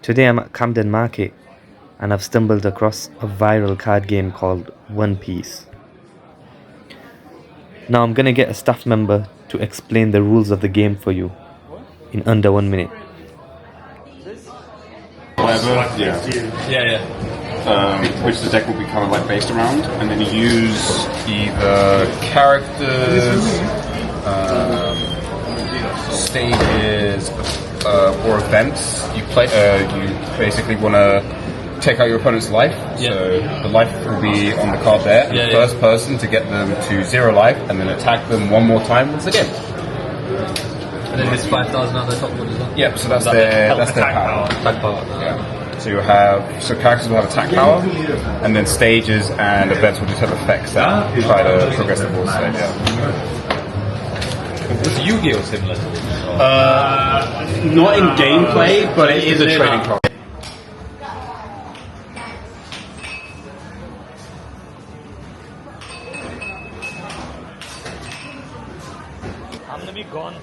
Today I'm at Camden Market and I've stumbled across a viral card game called One Piece. Now I'm gonna get a staff member to explain the rules of the game for you in under 1 minute. Whatever, yeah. Which the deck will be kind of like based around, and then you use either characters, stages, or events. You play. You basically want to take out your opponent's life. So the life will be on the card there. And the first person to get them to 0 life, and then attack them one more time wins the game. And then there's 5,000 on the top one as well. Yep. So that's their power. Attack power. Yeah. So you have characters will have attack power, and then stages and events will just have effects that try to progress the board stage. Is Yu-Gi-Oh similar to this? Not in gameplay, but it is a trading card. I'm gonna be gone.